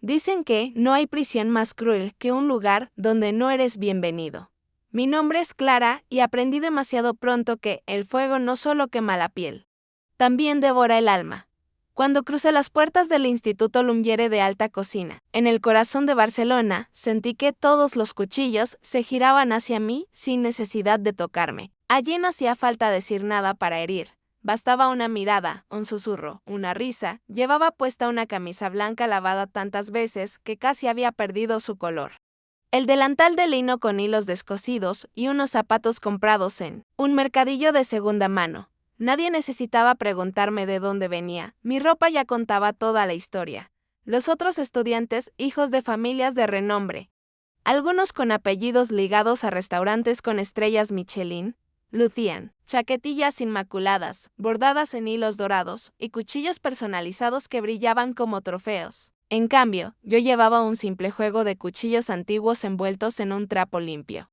Dicen que no hay prisión más cruel que un lugar donde no eres bienvenido. Mi nombre es Clara y aprendí demasiado pronto que el fuego no solo quema la piel, también devora el alma. Cuando crucé las puertas del Instituto Lumière de Alta Cocina, en el corazón de Barcelona, sentí que todos los cuchillos se giraban hacia mí sin necesidad de tocarme. Allí no hacía falta decir nada para herir. Bastaba una mirada, un susurro, una risa. Llevaba puesta una camisa blanca lavada tantas veces que casi había perdido su color. El delantal de lino con hilos descosidos y unos zapatos comprados en un mercadillo de segunda mano. Nadie necesitaba preguntarme de dónde venía, mi ropa ya contaba toda la historia. Los otros estudiantes, hijos de familias de renombre, algunos con apellidos ligados a restaurantes con estrellas Michelin, lucían chaquetillas inmaculadas, bordadas en hilos dorados, y cuchillos personalizados que brillaban como trofeos. En cambio, yo llevaba un simple juego de cuchillos antiguos envueltos en un trapo limpio.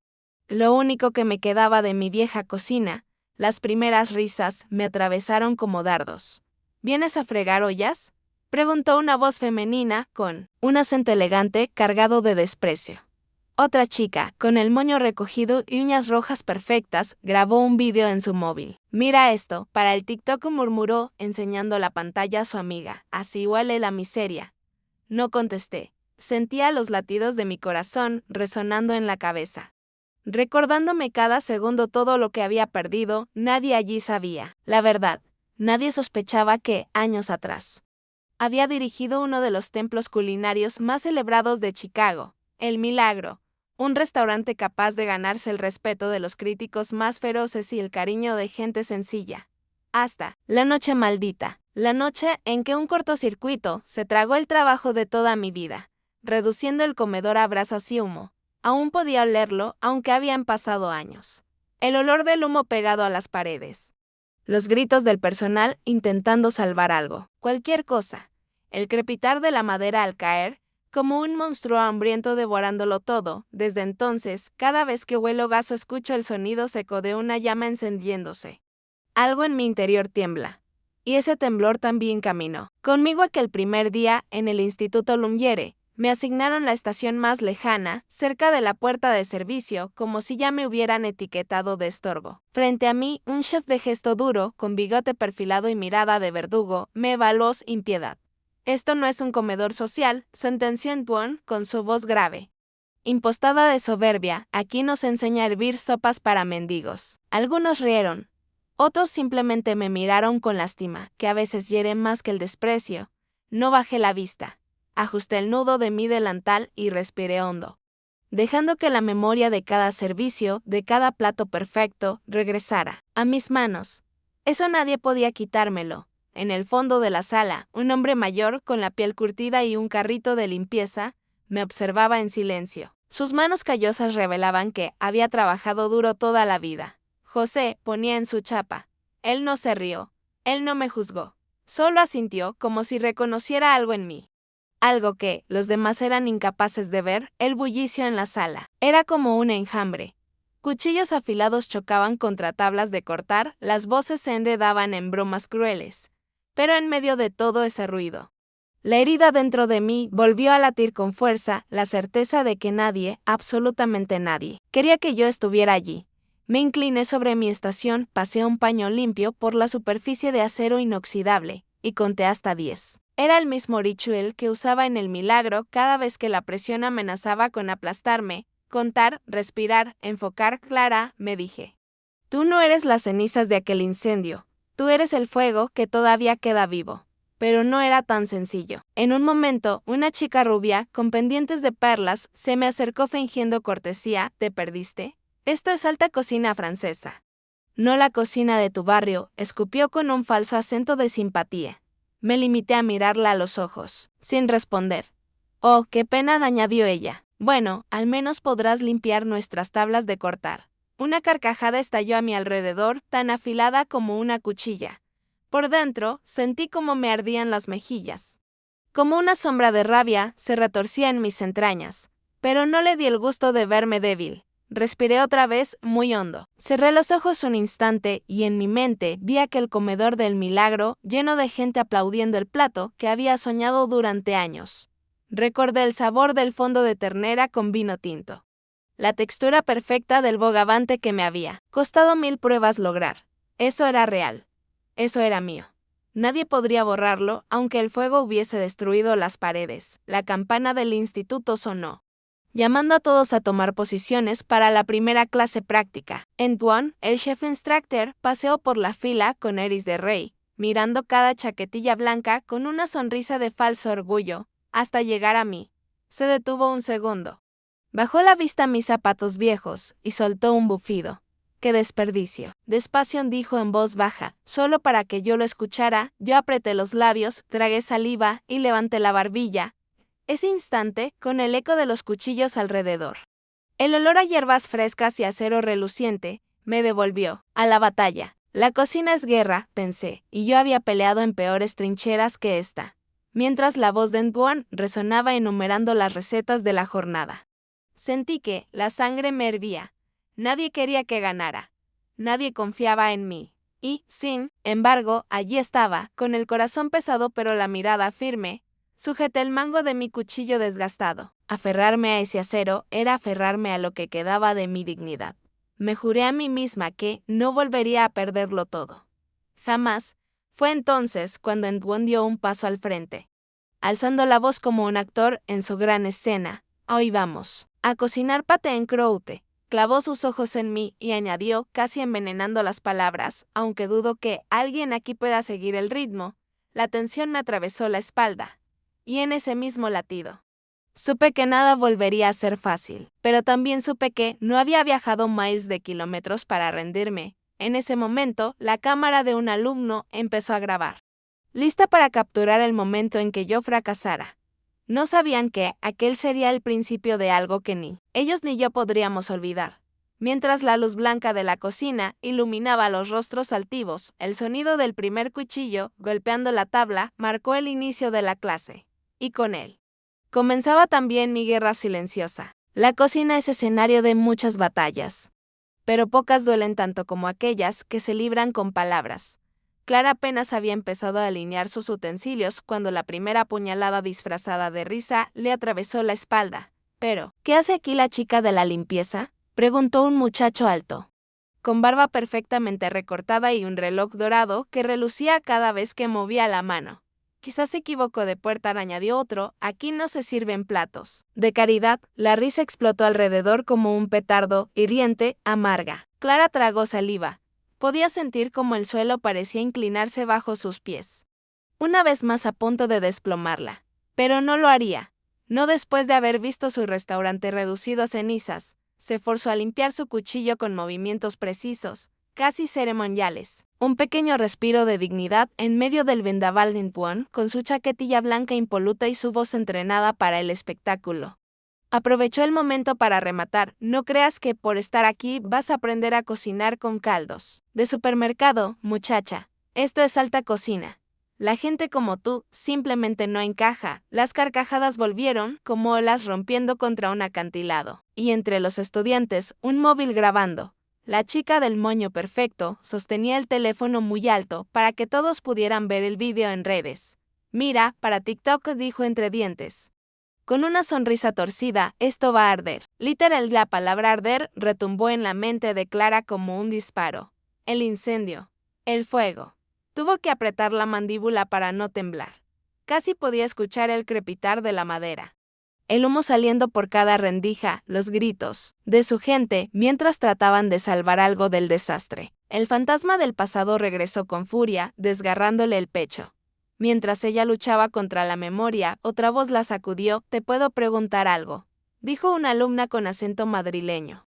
Lo único que me quedaba de mi vieja cocina, las primeras risas, me atravesaron como dardos. ¿Vienes a fregar ollas?, preguntó una voz femenina con un acento elegante cargado de desprecio. Otra chica, con el moño recogido y uñas rojas perfectas, grabó un vídeo en su móvil. Mira esto, para el TikTok, murmuró, enseñando la pantalla a su amiga. Así huele la miseria. No contesté. Sentía los latidos de mi corazón resonando en la cabeza. Recordándome cada segundo todo lo que había perdido, nadie allí sabía. La verdad, nadie sospechaba que, años atrás, había dirigido uno de los templos culinarios más celebrados de Chicago, El Milagro, un restaurante capaz de ganarse el respeto de los críticos más feroces y el cariño de gente sencilla. Hasta la noche maldita, la noche en que un cortocircuito se tragó el trabajo de toda mi vida, reduciendo el comedor a brasas y humo. Aún podía olerlo, aunque habían pasado años. El olor del humo pegado a las paredes. Los gritos del personal intentando salvar algo, cualquier cosa. El crepitar de la madera al caer, como un monstruo hambriento devorándolo todo. Desde entonces, cada vez que huelo gas o escucho el sonido seco de una llama encendiéndose, algo en mi interior tiembla. Y ese temblor también caminó conmigo aquel primer día en el Instituto Lumière. Me asignaron la estación más lejana, cerca de la puerta de servicio, como si ya me hubieran etiquetado de estorbo. Frente a mí, un chef de gesto duro, con bigote perfilado y mirada de verdugo, me evaluó sin piedad. Esto no es un comedor social, sentenció Antoine con su voz grave. Impostada de soberbia, aquí nos enseña a hervir sopas para mendigos. Algunos rieron. Otros simplemente me miraron con lástima, que a veces hiere más que el desprecio. No bajé la vista. Ajusté el nudo de mi delantal y respiré hondo, dejando que la memoria de cada servicio, de cada plato perfecto, regresara a mis manos. Eso nadie podía quitármelo. En el fondo de la sala, un hombre mayor, con la piel curtida y un carrito de limpieza, me observaba en silencio. Sus manos callosas revelaban que había trabajado duro toda la vida. José ponía en su chapa. Él no se rió, él no me juzgó. Solo asintió como si reconociera algo en mí. Algo que los demás eran incapaces de ver. El bullicio en la sala era como un enjambre. Cuchillos afilados chocaban contra tablas de cortar, las voces se enredaban en bromas crueles. Pero en medio de todo ese ruido, la herida dentro de mí volvió a latir con fuerza, la certeza de que nadie, absolutamente nadie, quería que yo estuviera allí. Me incliné sobre mi estación, pasé un paño limpio por la superficie de acero inoxidable, y conté hasta 10. Era el mismo ritual que usaba en El Milagro cada vez que la presión amenazaba con aplastarme. Contar, respirar, enfocar. Clara, me dije. Tú no eres las cenizas de aquel incendio. Tú eres el fuego que todavía queda vivo. Pero no era tan sencillo. En un momento, una chica rubia, con pendientes de perlas, se me acercó fingiendo cortesía. ¿Te perdiste? Esto es alta cocina francesa. No la cocina de tu barrio, escupió con un falso acento de simpatía. Me limité a mirarla a los ojos, sin responder. Oh, qué pena, añadió ella. Bueno, al menos podrás limpiar nuestras tablas de cortar. Una carcajada estalló a mi alrededor, tan afilada como una cuchilla. Por dentro, sentí como me ardían las mejillas. Como una sombra de rabia, se retorcía en mis entrañas. Pero no le di el gusto de verme débil. Respiré otra vez, muy hondo. Cerré los ojos un instante y en mi mente vi aquel comedor del Milagro lleno de gente aplaudiendo el plato que había soñado durante años. Recordé el sabor del fondo de ternera con vino tinto. La textura perfecta del bogavante que me había costado 1000 pruebas lograr. Eso era real. Eso era mío. Nadie podría borrarlo, aunque el fuego hubiese destruido las paredes. La campana del instituto sonó, llamando a todos a tomar posiciones para la primera clase práctica. N1, el chef instructor, paseó por la fila con iris de rey, mirando cada chaquetilla blanca con una sonrisa de falso orgullo, hasta llegar a mí. Se detuvo un segundo. Bajó la vista a mis zapatos viejos y soltó un bufido. ¡Qué desperdicio! Despacio dijo en voz baja, solo para que yo lo escuchara. Yo apreté los labios, tragué saliva y levanté la barbilla. Ese instante, con el eco de los cuchillos alrededor. El olor a hierbas frescas y acero reluciente me devolvió a la batalla. La cocina es guerra, pensé, y yo había peleado en peores trincheras que esta. Mientras la voz de Nguyen resonaba enumerando las recetas de la jornada. Sentí que la sangre me hervía. Nadie quería que ganara. Nadie confiaba en mí. Y, sin embargo, allí estaba, con el corazón pesado pero la mirada firme. Sujeté el mango de mi cuchillo desgastado. Aferrarme a ese acero era aferrarme a lo que quedaba de mi dignidad. Me juré a mí misma que no volvería a perderlo todo. Jamás. Fue entonces cuando Nguyen dio un paso al frente. Alzando la voz como un actor en su gran escena. Hoy vamos a cocinar paté en croûte. Clavó sus ojos en mí y añadió, casi envenenando las palabras, aunque dudo que alguien aquí pueda seguir el ritmo. La tensión me atravesó la espalda. Y en ese mismo latido, supe que nada volvería a ser fácil, pero también supe que no había viajado miles de kilómetros para rendirme. En ese momento, la cámara de un alumno empezó a grabar, lista para capturar el momento en que yo fracasara. No sabían que aquel sería el principio de algo que ni ellos ni yo podríamos olvidar. Mientras la luz blanca de la cocina iluminaba los rostros altivos, el sonido del primer cuchillo golpeando la tabla marcó el inicio de la clase. Y con él comenzaba también mi guerra silenciosa. La cocina es escenario de muchas batallas, pero pocas duelen tanto como aquellas que se libran con palabras. Clara apenas había empezado a alinear sus utensilios cuando la primera puñalada disfrazada de risa le atravesó la espalda. Pero, ¿qué hace aquí la chica de la limpieza?, preguntó un muchacho alto, con barba perfectamente recortada y un reloj dorado que relucía cada vez que movía la mano. Quizás se equivocó de puerta, añadió otro, aquí no se sirven platos. De caridad, la risa explotó alrededor como un petardo, hiriente, amarga. Clara tragó saliva. Podía sentir cómo el suelo parecía inclinarse bajo sus pies. Una vez más a punto de desplomarla. Pero no lo haría. No después de haber visto su restaurante reducido a cenizas. Se forzó a limpiar su cuchillo con movimientos precisos, casi ceremoniales. Un pequeño respiro de dignidad en medio del vendaval de Nguyen, con su chaquetilla blanca impoluta y su voz entrenada para el espectáculo. Aprovechó el momento para rematar, no creas que por estar aquí vas a aprender a cocinar con caldos de supermercado, muchacha. Esto es alta cocina. La gente como tú simplemente no encaja. Las carcajadas volvieron como olas rompiendo contra un acantilado. Y entre los estudiantes, un móvil grabando. La chica del moño perfecto sostenía el teléfono muy alto para que todos pudieran ver el vídeo en redes. Mira, para TikTok, dijo entre dientes. Con una sonrisa torcida, esto va a arder. Literal, la palabra arder retumbó en la mente de Clara como un disparo. El incendio. El fuego. Tuvo que apretar la mandíbula para no temblar. Casi podía escuchar el crepitar de la madera. El humo saliendo por cada rendija, los gritos de su gente mientras trataban de salvar algo del desastre. El fantasma del pasado regresó con furia, desgarrándole el pecho. Mientras ella luchaba contra la memoria, otra voz la sacudió. ¿Te puedo preguntar algo?, dijo una alumna con acento madrileño.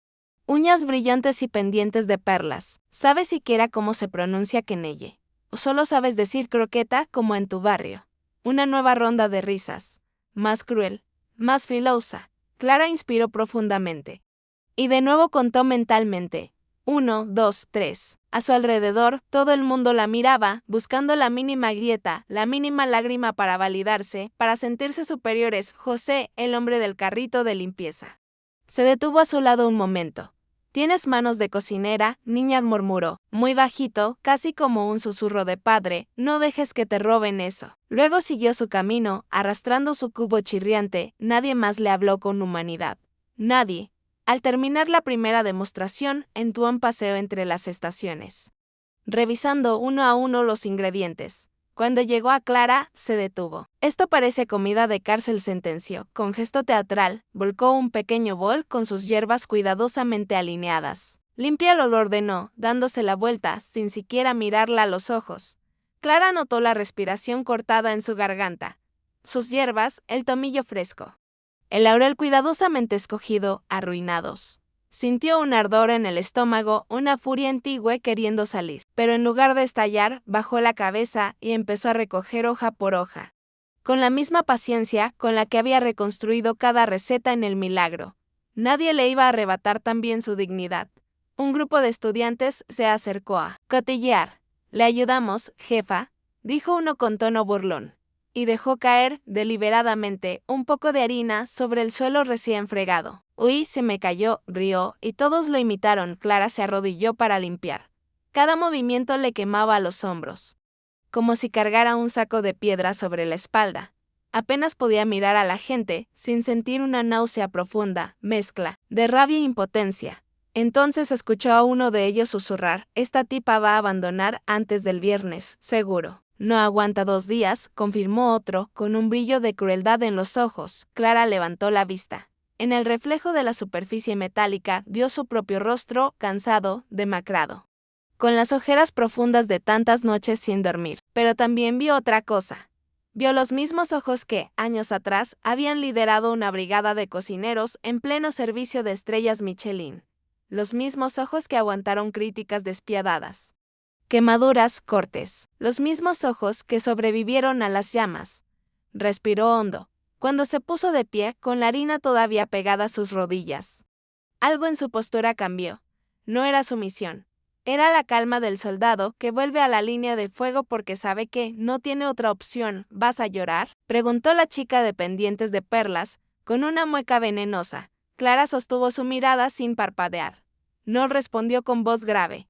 Uñas brillantes y pendientes de perlas. ¿Sabes siquiera cómo se pronuncia quenelle? ¿O solo sabes decir croqueta como en tu barrio? Una nueva ronda de risas. Más cruel, más filosa. Clara inspiró profundamente. Y de nuevo contó mentalmente. 1, 2, 3. A su alrededor, todo el mundo la miraba, buscando la mínima grieta, la mínima lágrima para validarse, para sentirse superiores. José, el hombre del carrito de limpieza, se detuvo a su lado un momento. Tienes manos de cocinera, niña, murmuró, muy bajito, casi como un susurro de padre, no dejes que te roben eso. Luego siguió su camino, arrastrando su cubo chirriante, nadie más le habló con humanidad. Nadie. Al terminar la primera demostración, entró un paseo entre las estaciones, revisando uno a uno los ingredientes. Cuando llegó a Clara, se detuvo. Esto parece comida de cárcel, sentenció. Con gesto teatral, volcó un pequeño bol con sus hierbas cuidadosamente alineadas. Límpialo, lo ordenó, dándose la vuelta, sin siquiera mirarla a los ojos. Clara notó la respiración cortada en su garganta. Sus hierbas, el tomillo fresco, el laurel cuidadosamente escogido, arruinados. Sintió un ardor en el estómago, una furia antigua queriendo salir, pero en lugar de estallar, bajó la cabeza y empezó a recoger hoja por hoja, con la misma paciencia con la que había reconstruido cada receta en el milagro. Nadie le iba a arrebatar también su dignidad. Un grupo de estudiantes se acercó a cotillear. «Le ayudamos, jefa», dijo uno con tono burlón, y dejó caer, deliberadamente, un poco de harina sobre el suelo recién fregado. «Uy, se me cayó», rió, y todos lo imitaron. Clara se arrodilló para limpiar. Cada movimiento le quemaba los hombros, como si cargara un saco de piedra sobre la espalda. Apenas podía mirar a la gente, sin sentir una náusea profunda, mezcla de rabia e impotencia. Entonces escuchó a uno de ellos susurrar: «Esta tipa va a abandonar antes del viernes, seguro». «No aguanta 2 días», confirmó otro, con un brillo de crueldad en los ojos. Clara levantó la vista. En el reflejo de la superficie metálica vio su propio rostro, cansado, demacrado, con las ojeras profundas de tantas noches sin dormir. Pero también vio otra cosa. Vio los mismos ojos que, años atrás, habían liderado una brigada de cocineros en pleno servicio de estrellas Michelin. Los mismos ojos que aguantaron críticas despiadadas, quemaduras, cortes. Los mismos ojos que sobrevivieron a las llamas. Respiró hondo, cuando se puso de pie, con la harina todavía pegada a sus rodillas. Algo en su postura cambió. No era sumisión. Era la calma del soldado que vuelve a la línea de fuego porque sabe que no tiene otra opción. «¿Vas a llorar?», preguntó la chica de pendientes de perlas, con una mueca venenosa. Clara sostuvo su mirada sin parpadear. No respondió con voz grave: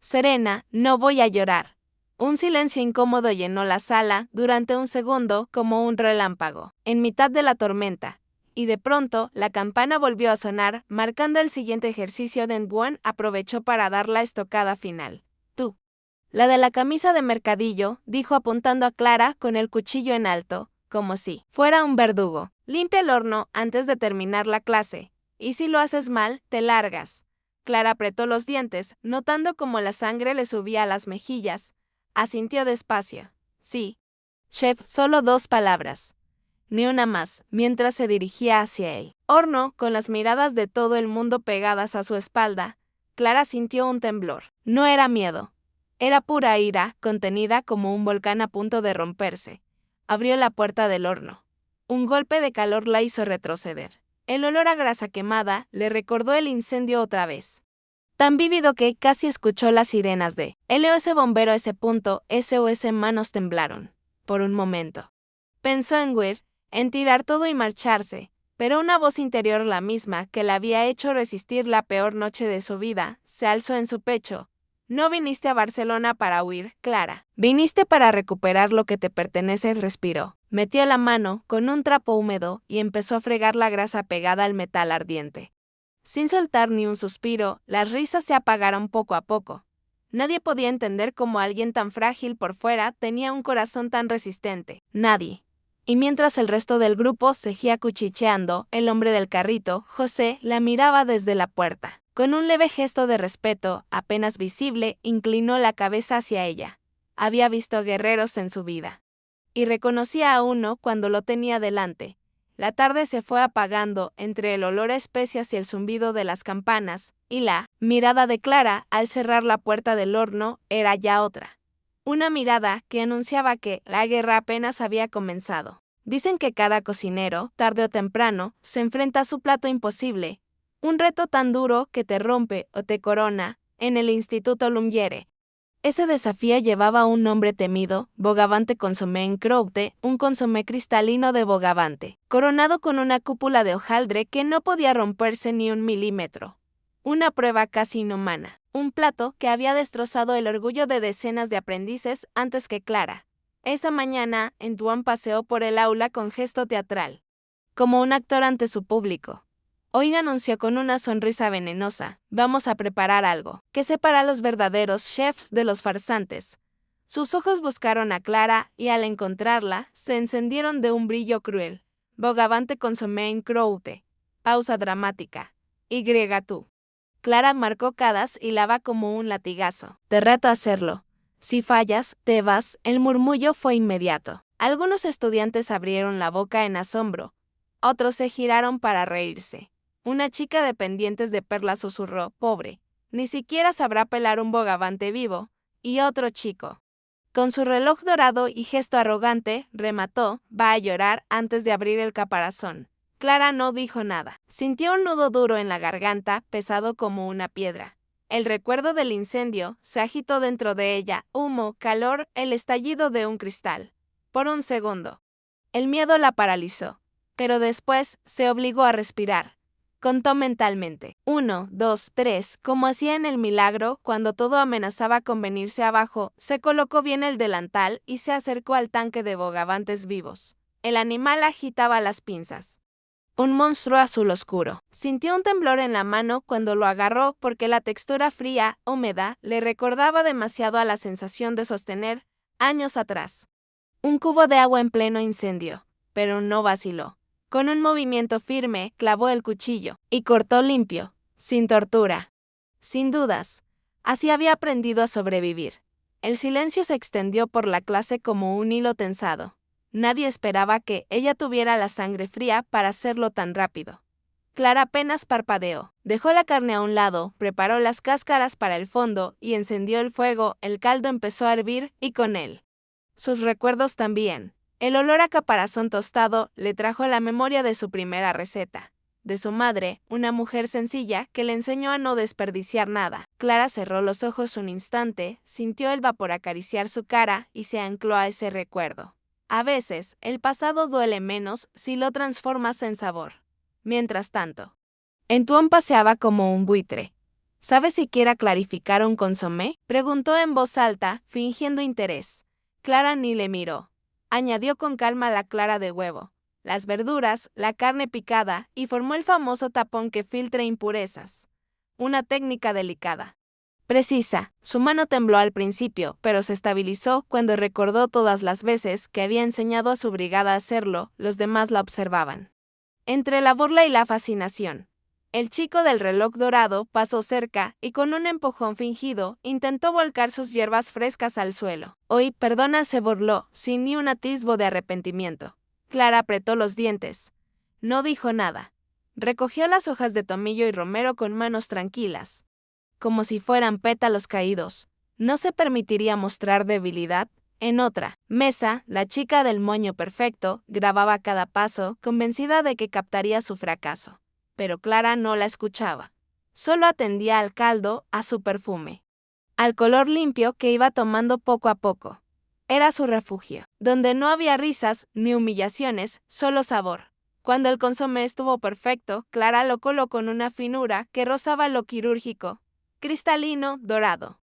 «Serena, no voy a llorar». Un silencio incómodo llenó la sala, durante un segundo, como un relámpago, en mitad de la tormenta. Y de pronto, la campana volvió a sonar, marcando el siguiente ejercicio. Dengwon aprovechó para dar la estocada final. «Tú, la de la camisa de mercadillo», dijo apuntando a Clara con el cuchillo en alto, como si fuera un verdugo. «Limpia el horno antes de terminar la clase. Y si lo haces mal, te largas». Clara apretó los dientes, notando cómo la sangre le subía a las mejillas. Asintió despacio. «Sí, chef, solo 2 palabras. Ni una más», mientras se dirigía hacia el horno, con las miradas de todo el mundo pegadas a su espalda. Clara sintió un temblor. No era miedo. Era pura ira, contenida como un volcán a punto de romperse. Abrió la puerta del horno. Un golpe de calor la hizo retroceder. El olor a grasa quemada le recordó el incendio otra vez, tan vívido que casi escuchó las sirenas de LOS bombero. SOS. Manos temblaron. Por un momento pensó en huir, en tirar todo y marcharse, pero una voz interior, la misma que la había hecho resistir la peor noche de su vida, se alzó en su pecho. «No viniste a Barcelona para huir, Clara. Viniste para recuperar lo que te pertenece», respiró. Metió la mano con un trapo húmedo y empezó a fregar la grasa pegada al metal ardiente. Sin soltar ni un suspiro, las risas se apagaron poco a poco. Nadie podía entender cómo alguien tan frágil por fuera tenía un corazón tan resistente. Nadie. Y mientras el resto del grupo seguía cuchicheando, el hombre del carrito, José, la miraba desde la puerta. Con un leve gesto de respeto, apenas visible, inclinó la cabeza hacia ella. Había visto guerreros en su vida, y reconocía a uno cuando lo tenía delante. La tarde se fue apagando entre el olor a especias y el zumbido de las campanas, y la mirada de Clara, al cerrar la puerta del horno, era ya otra. Una mirada que anunciaba que la guerra apenas había comenzado. Dicen que cada cocinero, tarde o temprano, se enfrenta a su plato imposible, un reto tan duro que te rompe o te corona. En el Instituto Lumière, ese desafío llevaba un nombre temido: Bogavante Consomé en Croûte, un consomé cristalino de Bogavante, coronado con una cúpula de hojaldre que no podía romperse ni un milímetro. Una prueba casi inhumana. Un plato que había destrozado el orgullo de decenas de aprendices antes que Clara. Esa mañana, Antoine paseó por el aula con gesto teatral, como un actor ante su público. Hoy anunció con una sonrisa venenosa: vamos a preparar algo que separa a los verdaderos chefs de los farsantes. Sus ojos buscaron a Clara y al encontrarla, se encendieron de un brillo cruel. Bogavante consomé en croûte. Pausa dramática. Y tú. Clara marcó cadas y lava como un latigazo. Te reto a hacerlo. Si fallas, te vas. El murmullo fue inmediato. Algunos estudiantes abrieron la boca en asombro. Otros se giraron para reírse. Una chica de pendientes de perlas susurró: pobre, ni siquiera sabrá pelar un bogavante vivo. Y otro chico, con su reloj dorado y gesto arrogante, remató: va a llorar antes de abrir el caparazón. Clara no dijo nada. Sintió un nudo duro en la garganta, pesado como una piedra. El recuerdo del incendio se agitó dentro de ella: humo, calor, el estallido de un cristal. Por un segundo, el miedo la paralizó, pero después se obligó a respirar. Contó mentalmente: 1, 2, 3, como hacía en El Milagro, cuando todo amenazaba con venirse abajo. Se colocó bien el delantal y se acercó al tanque de bogavantes vivos. El animal agitaba las pinzas. Un monstruo azul oscuro. Sintió un temblor en la mano cuando lo agarró porque la textura fría, húmeda, le recordaba demasiado a la sensación de sostener, años atrás, un cubo de agua en pleno incendio. Pero no vaciló. Con un movimiento firme, clavó el cuchillo y cortó limpio, sin tortura. Sin dudas, así había aprendido a sobrevivir. El silencio se extendió por la clase como un hilo tensado. Nadie esperaba que ella tuviera la sangre fría para hacerlo tan rápido. Clara apenas parpadeó. Dejó la carne a un lado, preparó las cáscaras para el fondo y encendió el fuego. El caldo empezó a hervir y con él sus recuerdos también. El olor a caparazón tostado le trajo la memoria de su primera receta, de su madre, una mujer sencilla que le enseñó a no desperdiciar nada. Clara cerró los ojos un instante, sintió el vapor acariciar su cara y se ancló a ese recuerdo. A veces, el pasado duele menos si lo transformas en sabor. Mientras tanto, Antoine paseaba como un buitre. ¿Sabe siquiera clarificar un consomé?, preguntó en voz alta, fingiendo interés. Clara ni le miró. Añadió con calma la clara de huevo, las verduras, la carne picada y formó el famoso tapón que filtra impurezas. Una técnica delicada, precisa. Su mano tembló al principio, pero se estabilizó cuando recordó todas las veces que había enseñado a su brigada a hacerlo. Los demás la observaban. Entre la burla y la fascinación, el chico del reloj dorado pasó cerca y con un empujón fingido intentó volcar sus hierbas frescas al suelo. Hoy, perdona, se burló, sin ni un atisbo de arrepentimiento. Clara apretó los dientes. No dijo nada. Recogió las hojas de tomillo y romero con manos tranquilas, como si fueran pétalos caídos. No se permitiría mostrar debilidad. En otra mesa, la chica del moño perfecto grababa cada paso, convencida de que captaría su fracaso. Pero Clara no la escuchaba. Solo atendía al caldo, a su perfume, al color limpio que iba tomando poco a poco. Era su refugio, donde no había risas ni humillaciones, solo sabor. Cuando el consomé estuvo perfecto, Clara lo colocó con una finura que rozaba lo quirúrgico, cristalino, dorado.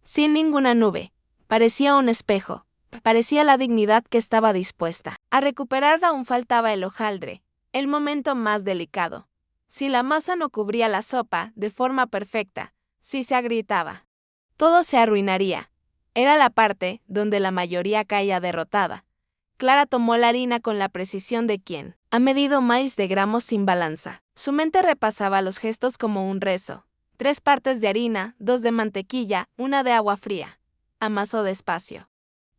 Sin ninguna nube. Parecía un espejo. Parecía la dignidad que estaba dispuesta a recuperar. Aún faltaba el hojaldre, el momento más delicado. Si la masa no cubría la sopa de forma perfecta, si se agrietaba, todo se arruinaría. Era la parte donde la mayoría caía derrotada. Clara tomó la harina con la precisión de quien ha medido miles de gramos sin balanza. Su mente repasaba los gestos como un rezo. 3 partes de harina, 2 de mantequilla, 1 de agua fría. Amasó despacio,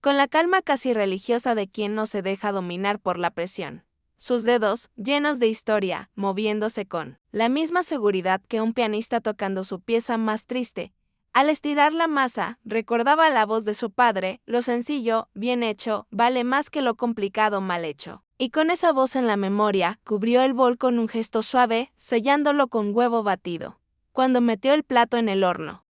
con la calma casi religiosa de quien no se deja dominar por la presión. Sus dedos, llenos de historia, moviéndose con la misma seguridad que un pianista tocando su pieza más triste. Al estirar la masa, recordaba la voz de su padre: lo sencillo, bien hecho, vale más que lo complicado, mal hecho. Y con esa voz en la memoria, cubrió el bol con un gesto suave, sellándolo con huevo batido. Cuando metió el plato en el horno,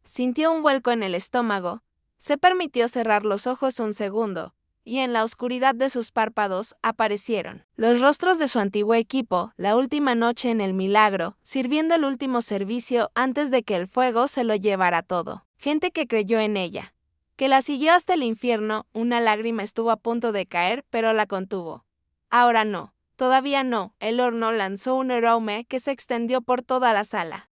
sintió un vuelco en el estómago. Se permitió cerrar los ojos un segundo. y en la oscuridad de sus párpados aparecieron los rostros de su antiguo equipo, la última noche en el Milagro, sirviendo el último servicio antes de que el fuego se lo llevara todo. Gente que creyó en ella, que la siguió hasta el infierno. Una lágrima estuvo a punto de caer, pero la contuvo. Ahora no, todavía no. El horno lanzó un aroma que se extendió por toda la sala,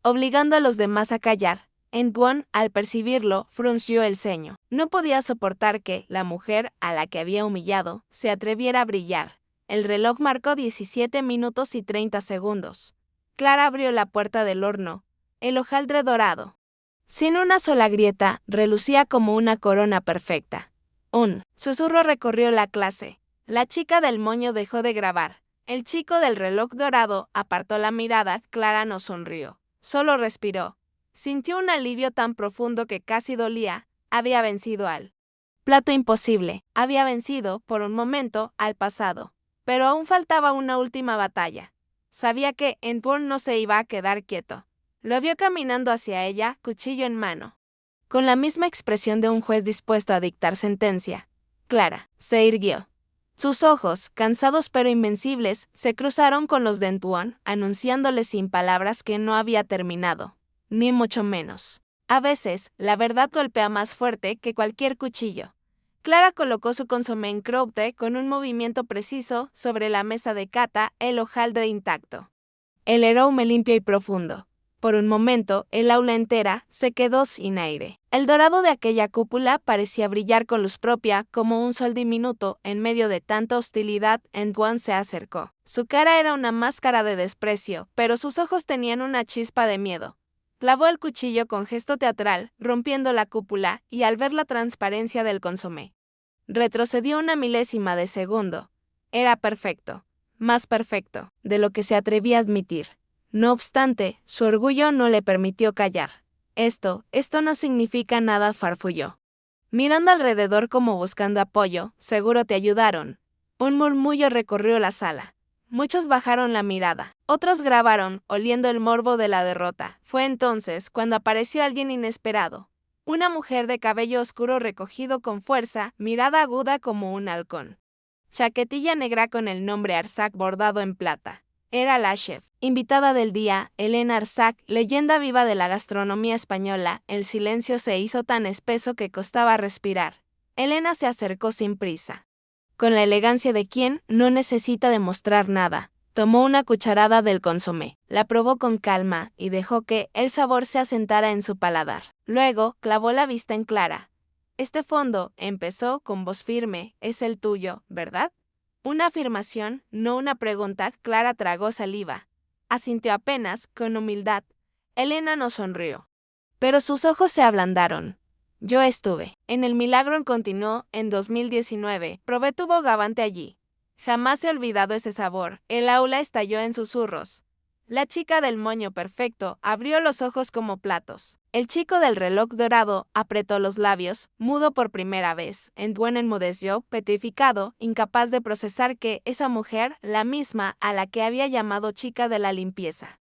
obligando a los demás a callar. Entwon, al percibirlo, frunció el ceño. No podía soportar que la mujer, a la que había humillado, se atreviera a brillar. El reloj marcó 17 minutos y 30 segundos. Clara abrió la puerta del horno. El hojaldre dorado, sin una sola grieta, relucía como una corona perfecta. Un susurro recorrió la clase. La chica del moño dejó de grabar. El chico del reloj dorado apartó la mirada. Clara no sonrió. Solo respiró. Sintió un alivio tan profundo que casi dolía. Había vencido al plato imposible. Había vencido, por un momento, al pasado. Pero aún faltaba una última batalla. Sabía que Entwon no se iba a quedar quieto. Lo vio caminando hacia ella, cuchillo en mano, con la misma expresión de un juez dispuesto a dictar sentencia. Clara se irguió. Sus ojos, cansados pero invencibles, se cruzaron con los de Entwon, anunciándole sin palabras que no había terminado. Ni mucho menos. A veces, la verdad golpea más fuerte que cualquier cuchillo. Clara colocó su consomé en croûte con un movimiento preciso sobre la mesa de cata, el hojaldre intacto. El aroma limpio y profundo. Por un momento, el aula entera se quedó sin aire. El dorado de aquella cúpula parecía brillar con luz propia, como un sol diminuto. En medio de tanta hostilidad, Entwon se acercó. Su cara era una máscara de desprecio, pero sus ojos tenían una chispa de miedo. Clavó el cuchillo con gesto teatral, rompiendo la cúpula, y al ver la transparencia del consomé, retrocedió una milésima de segundo. Era perfecto, más perfecto de lo que se atrevía a admitir. No obstante, su orgullo no le permitió callar. Esto no significa nada, farfulló, mirando alrededor como buscando apoyo. Seguro te ayudaron. Un murmullo recorrió la sala. Muchos bajaron la mirada. Otros grabaron, oliendo el morbo de la derrota. Fue entonces cuando apareció alguien inesperado. Una mujer de cabello oscuro recogido con fuerza, mirada aguda como un halcón. Chaquetilla negra con el nombre Arsac bordado en plata. Era la chef, invitada del día, Elena Arsac, leyenda viva de la gastronomía española. El silencio se hizo tan espeso que costaba respirar. Elena se acercó sin prisa, con la elegancia de quien no necesita demostrar nada. Tomó una cucharada del consomé, la probó con calma y dejó que el sabor se asentara en su paladar. Luego, clavó la vista en Clara. Este fondo, empezó con voz firme, es el tuyo, ¿verdad? Una afirmación, no una pregunta. Clara tragó saliva. Asintió apenas, con humildad. Elena no sonrió, pero sus ojos se ablandaron. Yo estuve en el Milagro, continuó, en 2019, probé tu bogavante allí. Jamás he olvidado ese sabor. El aula estalló en susurros. La chica del moño perfecto abrió los ojos como platos. El chico del reloj dorado apretó los labios, mudo por primera vez. Entwon enmudeció, petrificado, incapaz de procesar que esa mujer, la misma a la que había llamado chica de la limpieza,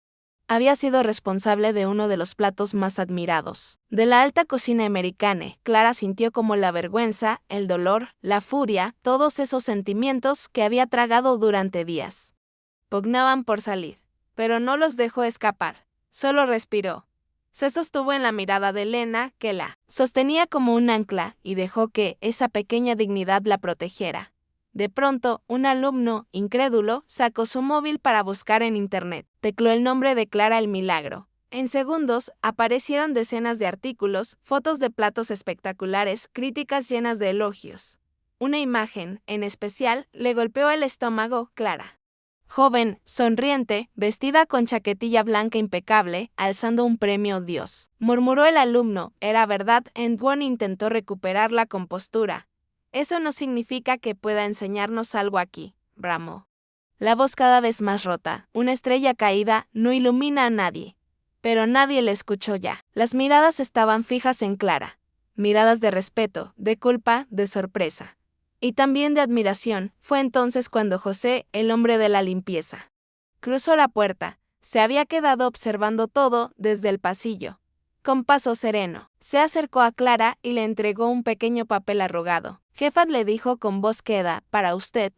había sido responsable de uno de los platos más admirados de la alta cocina americana. Clara sintió como la vergüenza, el dolor, la furia, todos esos sentimientos que había tragado durante días, pugnaban por salir, pero no los dejó escapar. Solo respiró. Se sostuvo en la mirada de Elena, que la sostenía como un ancla, y dejó que esa pequeña dignidad la protegiera. De pronto, un alumno, incrédulo, sacó su móvil para buscar en internet. Tecleó el nombre de Clara el Milagro. En segundos, aparecieron decenas de artículos, fotos de platos espectaculares, críticas llenas de elogios. Una imagen, en especial, le golpeó el estómago. Clara, joven, sonriente, vestida con chaquetilla blanca impecable, alzando un premio. Dios, murmuró el alumno. Era verdad. Entwon intentó recuperar la compostura. Eso no significa que pueda enseñarnos algo aquí, bramó. La voz cada vez más rota. Una estrella caída no ilumina a nadie. Pero nadie le escuchó ya. Las miradas estaban fijas en Clara. Miradas de respeto, de culpa, de sorpresa. Y también de admiración. Fue entonces cuando José, el hombre de la limpieza, cruzó la puerta. Se había quedado observando todo desde el pasillo. Con paso sereno, se acercó a Clara y le entregó un pequeño papel arrugado. Jefa le dijo con voz queda, para usted.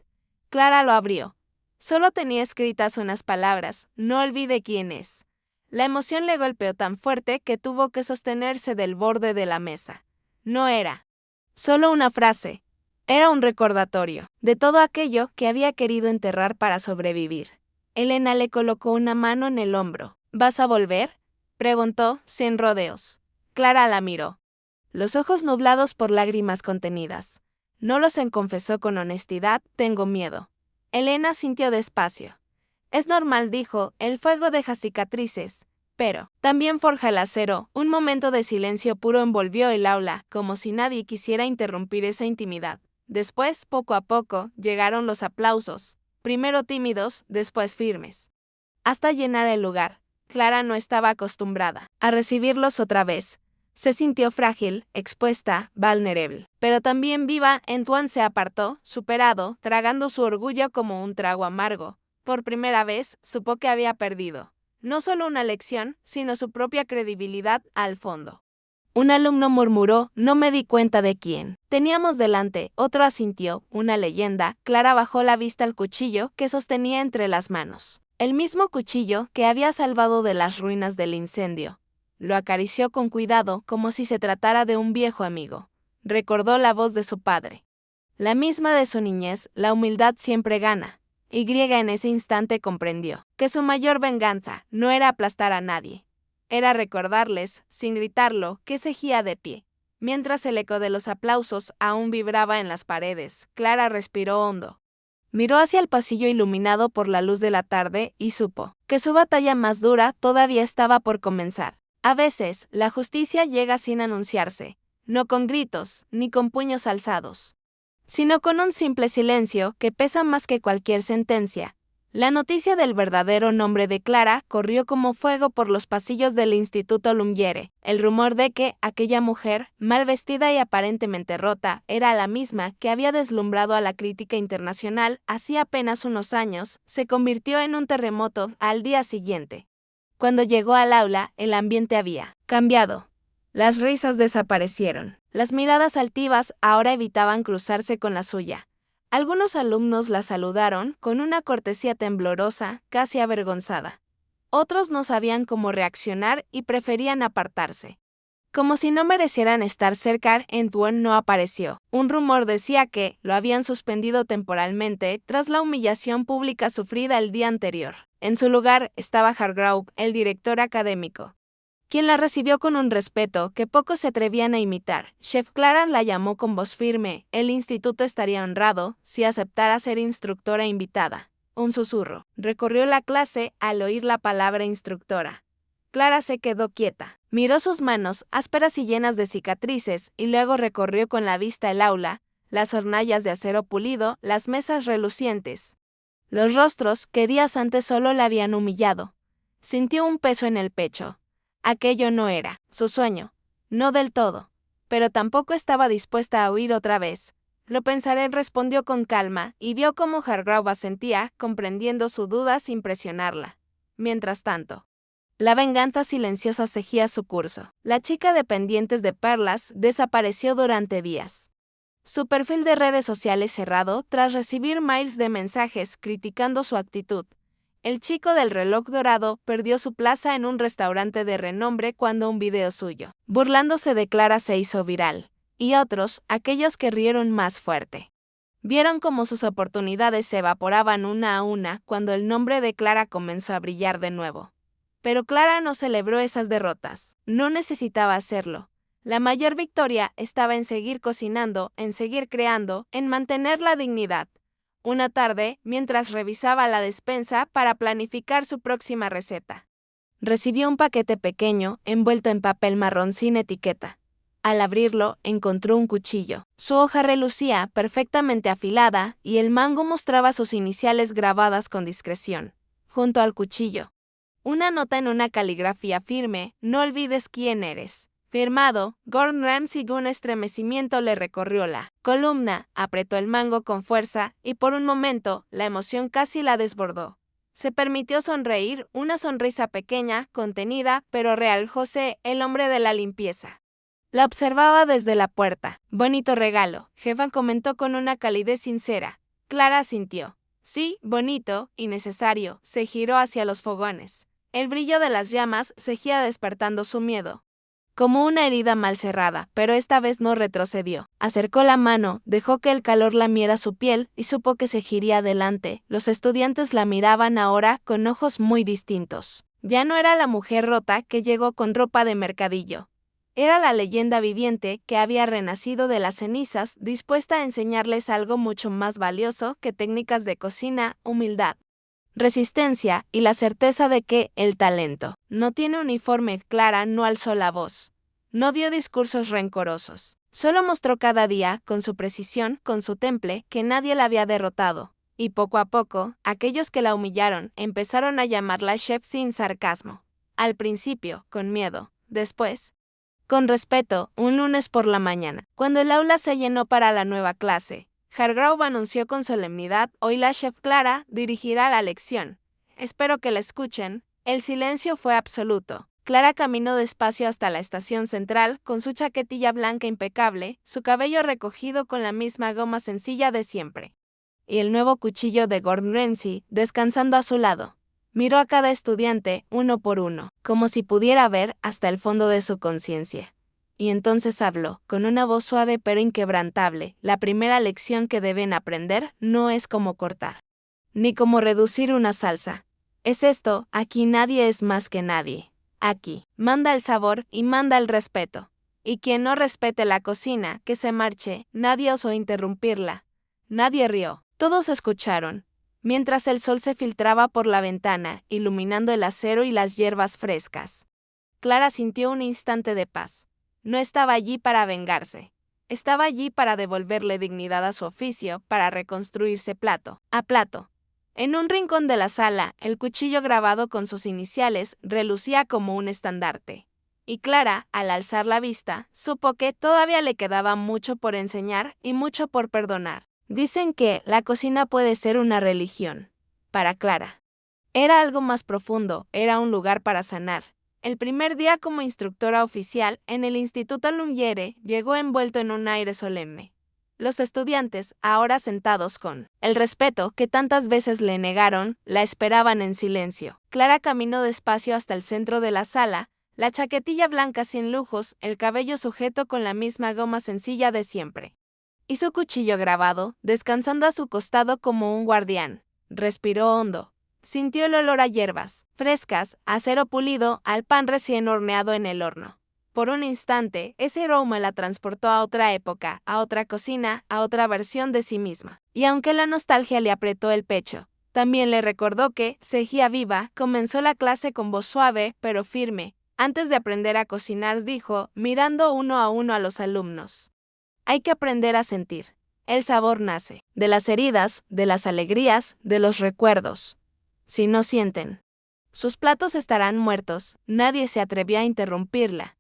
Clara lo abrió. Solo tenía escritas unas palabras, no olvide quién es. La emoción le golpeó tan fuerte que tuvo que sostenerse del borde de la mesa. No era solo una frase, era un recordatorio de todo aquello que había querido enterrar para sobrevivir. Elena le colocó una mano en el hombro. ¿Vas a volver?, preguntó, sin rodeos. Clara la miró, los ojos nublados por lágrimas contenidas. No los confesó con honestidad, tengo miedo. Elena sintió despacio. Es normal, dijo, el fuego deja cicatrices, pero también forja el acero. Un momento de silencio puro envolvió el aula, como si nadie quisiera interrumpir esa intimidad. Después, poco a poco, llegaron los aplausos, primero tímidos, después firmes, hasta llenar el lugar. Clara no estaba acostumbrada a recibirlos otra vez. Se sintió frágil, expuesta, vulnerable. Pero también viva. Antoine se apartó, superado, tragando su orgullo como un trago amargo. Por primera vez, supo que había perdido no solo una lección, sino su propia credibilidad al fondo. Un alumno murmuró, no me di cuenta de quién teníamos delante. Otro asintió, una leyenda. Clara bajó la vista al cuchillo que sostenía entre las manos. El mismo cuchillo que había salvado de las ruinas del incendio. Lo acarició con cuidado, como si se tratara de un viejo amigo. Recordó la voz de su padre. La misma de su niñez, la humildad siempre gana. Y en ese instante comprendió que su mayor venganza no era aplastar a nadie. Era recordarles, sin gritarlo, que seguía de pie. Mientras el eco de los aplausos aún vibraba en las paredes, Clara respiró hondo. Miró hacia el pasillo iluminado por la luz de la tarde y supo que su batalla más dura todavía estaba por comenzar. A veces, la justicia llega sin anunciarse, no con gritos, ni con puños alzados, sino con un simple silencio que pesa más que cualquier sentencia. La noticia del verdadero nombre de Clara corrió como fuego por los pasillos del Instituto Lumière. El rumor de que aquella mujer, mal vestida y aparentemente rota, era la misma que había deslumbrado a la crítica internacional hacía apenas unos años, se convirtió en un terremoto al día siguiente. Cuando llegó al aula, el ambiente había cambiado. Las risas desaparecieron. Las miradas altivas ahora evitaban cruzarse con la suya. Algunos alumnos la saludaron con una cortesía temblorosa, casi avergonzada. Otros no sabían cómo reaccionar y preferían apartarse. Como si no merecieran estar cerca, Antoine no apareció. Un rumor decía que lo habían suspendido temporalmente tras la humillación pública sufrida el día anterior. En su lugar estaba Hargrove, el director académico, quien la recibió con un respeto que pocos se atrevían a imitar. Chef Clara la llamó con voz firme. El instituto estaría honrado si aceptara ser instructora invitada. Un susurro recorrió la clase al oír la palabra instructora. Clara se quedó quieta. Miró sus manos, ásperas y llenas de cicatrices, y luego recorrió con la vista el aula, las hornallas de acero pulido, las mesas relucientes, los rostros que días antes solo la habían humillado. Sintió un peso en el pecho. Aquello no era su sueño, no del todo, pero tampoco estaba dispuesta a huir otra vez. Lo pensaré, respondió con calma, y vio cómo Hargrove asentía, comprendiendo su duda sin presionarla. Mientras tanto, la venganza silenciosa seguía su curso. La chica de pendientes de perlas desapareció durante días. Su perfil de redes sociales cerrado tras recibir mails de mensajes criticando su actitud. El chico del reloj dorado perdió su plaza en un restaurante de renombre cuando un video suyo, burlándose de Clara, se hizo viral. Y otros, aquellos que rieron más fuerte, vieron cómo sus oportunidades se evaporaban una a una cuando el nombre de Clara comenzó a brillar de nuevo. Pero Clara no celebró esas derrotas. No necesitaba hacerlo. La mayor victoria estaba en seguir cocinando, en seguir creando, en mantener la dignidad. Una tarde, mientras revisaba la despensa para planificar su próxima receta, recibió un paquete pequeño, envuelto en papel marrón sin etiqueta. Al abrirlo, encontró un cuchillo. Su hoja relucía, perfectamente afilada, y el mango mostraba sus iniciales grabadas con discreción. Junto al cuchillo, una nota en una caligrafía firme: no olvides quién eres. Firmado, Gordon Ramsay. Un estremecimiento le recorrió la columna, apretó el mango con fuerza, y por un momento, la emoción casi la desbordó. Se permitió sonreír, una sonrisa pequeña, contenida, pero real. José, el hombre de la limpieza, La observaba desde la puerta. Bonito regalo, jefa comentó con una calidez sincera. Clara asintió. Sí, bonito y necesario. Se giró hacia los fogones. El brillo de las llamas seguía despertando su miedo. Como una herida mal cerrada, pero esta vez no retrocedió. Acercó la mano, dejó que el calor lamiera su piel y supo que seguiría adelante. Los estudiantes la miraban ahora con ojos muy distintos. Ya no era la mujer rota que llegó con ropa de mercadillo. Era la leyenda viviente que había renacido de las cenizas, dispuesta a enseñarles algo mucho más valioso que técnicas de cocina: humildad, resistencia y la certeza de que el talento no tiene uniforme. Clara no alzó la voz. No dio discursos rencorosos. Solo mostró cada día, con su precisión, con su temple, que nadie la había derrotado. Y poco a poco, aquellos que la humillaron empezaron a llamarla chef sin sarcasmo. Al principio, con miedo. Después, con respeto. Un lunes por la mañana, cuando el aula se llenó para la nueva clase, Hargrove anunció con solemnidad: hoy la chef Clara dirigirá la lección. Espero que la escuchen. El silencio fue absoluto. Clara caminó despacio hasta la estación central, con su chaquetilla blanca impecable, su cabello recogido con la misma goma sencilla de siempre, y el nuevo cuchillo de Gordon Ramsay descansando a su lado. Miró a cada estudiante, uno por uno, como si pudiera ver hasta el fondo de su conciencia. Y entonces habló, con una voz suave pero inquebrantable: la primera lección que deben aprender no es cómo cortar, ni cómo reducir una salsa. Es esto: aquí nadie es más que nadie. Aquí manda el sabor y manda el respeto. Y quien no respete la cocina, que se marche. Nadie osó interrumpirla. Nadie rió. Todos escucharon, mientras el sol se filtraba por la ventana, iluminando el acero y las hierbas frescas. Clara sintió un instante de paz. No estaba allí para vengarse. Estaba allí para devolverle dignidad a su oficio, para reconstruirse plato a plato. En un rincón de la sala, el cuchillo grabado con sus iniciales relucía como un estandarte. Y Clara, al alzar la vista, supo que todavía le quedaba mucho por enseñar y mucho por perdonar. Dicen que la cocina puede ser una religión. Para Clara era algo más profundo, era un lugar para sanar. El primer día como instructora oficial en el Instituto Lumiere llegó envuelto en un aire solemne. Los estudiantes, ahora sentados con el respeto que tantas veces le negaron, la esperaban en silencio. Clara caminó despacio hasta el centro de la sala, la chaquetilla blanca sin lujos, el cabello sujeto con la misma goma sencilla de siempre, y su cuchillo grabado, descansando a su costado como un guardián. Respiró hondo. Sintió el olor a hierbas frescas, a acero pulido, al pan recién horneado en el horno. Por un instante, ese aroma la transportó a otra época, a otra cocina, a otra versión de sí misma. Y aunque la nostalgia le apretó el pecho, también le recordó que, seguía viva. Comenzó la clase con voz suave, pero firme. Antes de aprender a cocinar, dijo, mirando uno a los alumnos: hay que aprender a sentir. El sabor nace de las heridas, de las alegrías, de los recuerdos. Si no sienten, sus platos estarán muertos. Nadie se atrevió a interrumpirla.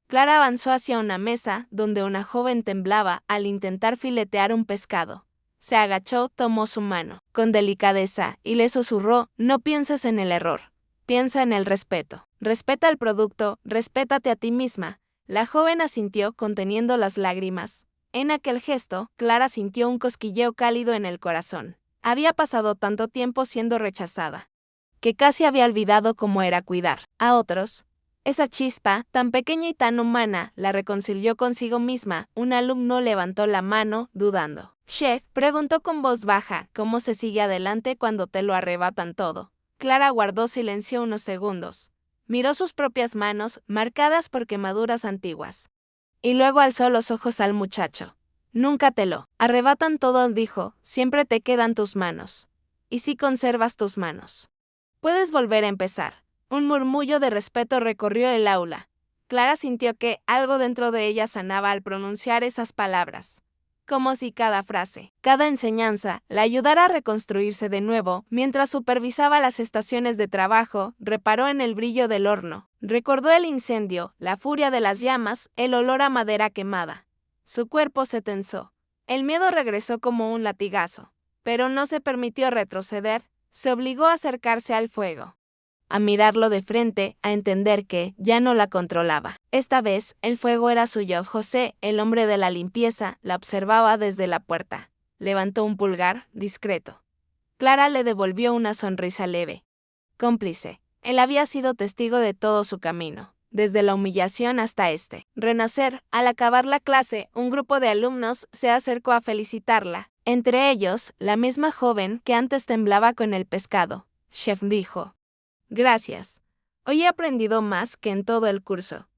Clara avanzó hacia una mesa donde una joven temblaba al intentar filetear un pescado. Se agachó, tomó su mano con delicadeza y le susurró: no pienses en el error, piensa en el respeto. Respeta el producto, respétate a ti misma. La joven asintió conteniendo las lágrimas. En aquel gesto, Clara sintió un cosquilleo cálido en el corazón. Había pasado tanto tiempo siendo rechazada, que casi había olvidado cómo era cuidar a otros. Esa chispa, tan pequeña y tan humana, la reconcilió consigo misma. Un alumno levantó la mano, dudando. Chef, preguntó con voz baja: ¿cómo se sigue adelante cuando te lo arrebatan todo? Clara guardó silencio unos segundos. Miró sus propias manos, marcadas por quemaduras antiguas. Y luego alzó los ojos al muchacho. Nunca te lo arrebatan todo, dijo, siempre te quedan tus manos. Y si conservas tus manos, puedes volver a empezar. Un murmullo de respeto recorrió el aula. Clara sintió que algo dentro de ella sanaba al pronunciar esas palabras. Como si cada frase, cada enseñanza, la ayudara a reconstruirse de nuevo. Mientras supervisaba las estaciones de trabajo, reparó en el brillo del horno. Recordó el incendio, la furia de las llamas, el olor a madera quemada. Su cuerpo se tensó. El miedo regresó como un latigazo. Pero no se permitió retroceder, se obligó a acercarse al fuego. a mirarlo de frente, a entender que ya no la controlaba. Esta vez, el fuego era suyo. José, el hombre de la limpieza, la observaba desde la puerta. Levantó un pulgar, discreto. Clara le devolvió una sonrisa leve. Cómplice. Él había sido testigo de todo su camino, desde la humillación hasta este renacer. Al acabar la clase, un grupo de alumnos se acercó a felicitarla. Entre ellos, la misma joven que antes temblaba con el pescado. Chef dijo: «Gracias. Hoy he aprendido más que en todo el curso».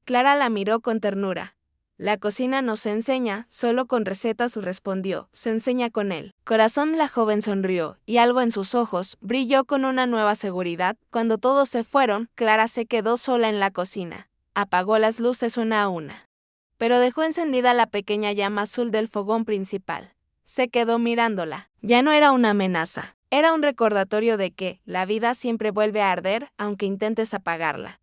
Clara la miró con ternura. «La cocina no se enseña solo con recetas», respondió, «se enseña con él». Corazón. La joven sonrió, y algo en sus ojos brilló con una nueva seguridad. Cuando todos se fueron, Clara se quedó sola en la cocina. Apagó las luces una a una, pero dejó encendida la pequeña llama azul del fogón principal. Se quedó mirándola. Ya no era una amenaza. Era un recordatorio de que la vida siempre vuelve a arder aunque intentes apagarla.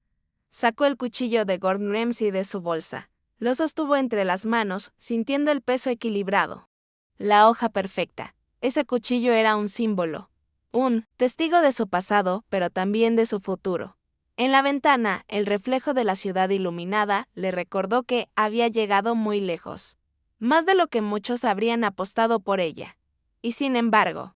Sacó el cuchillo de Gordon Ramsay de su bolsa. Lo sostuvo entre las manos, sintiendo el peso equilibrado. La hoja perfecta. Ese cuchillo era un símbolo. Un testigo de su pasado, pero también de su futuro. En la ventana, el reflejo de la ciudad iluminada le recordó que había llegado muy lejos. Más de lo que muchos habrían apostado por ella. Y sin embargo,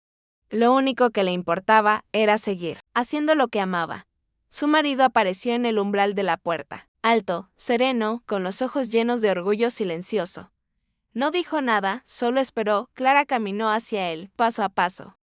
lo único que le importaba era seguir haciendo lo que amaba. Su marido apareció en el umbral de la puerta, alto, sereno, con los ojos llenos de orgullo silencioso. No dijo nada, solo esperó. Clara caminó hacia él, paso a paso,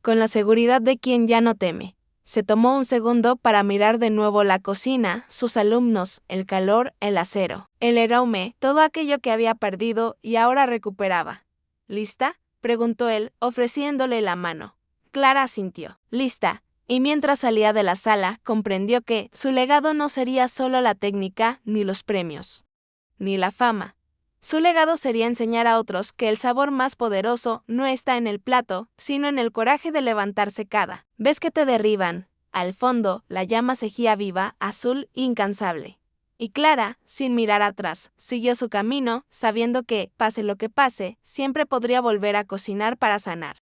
con la seguridad de quien ya no teme. Se tomó un segundo para mirar de nuevo la cocina, sus alumnos, el calor, el acero, el aroma, todo aquello que había perdido y ahora recuperaba. ¿Lista?, preguntó él, ofreciéndole la mano. Clara asintió. Lista. Y mientras salía de la sala, comprendió que su legado no sería solo la técnica, ni los premios, ni la fama. Su legado sería enseñar a otros que el sabor más poderoso no está en el plato, sino en el coraje de levantarse cada vez que te derriban. Al fondo, la llama seguía viva, azul, incansable. Y Clara, sin mirar atrás, siguió su camino, sabiendo que, pase lo que pase, siempre podría volver a cocinar para sanar.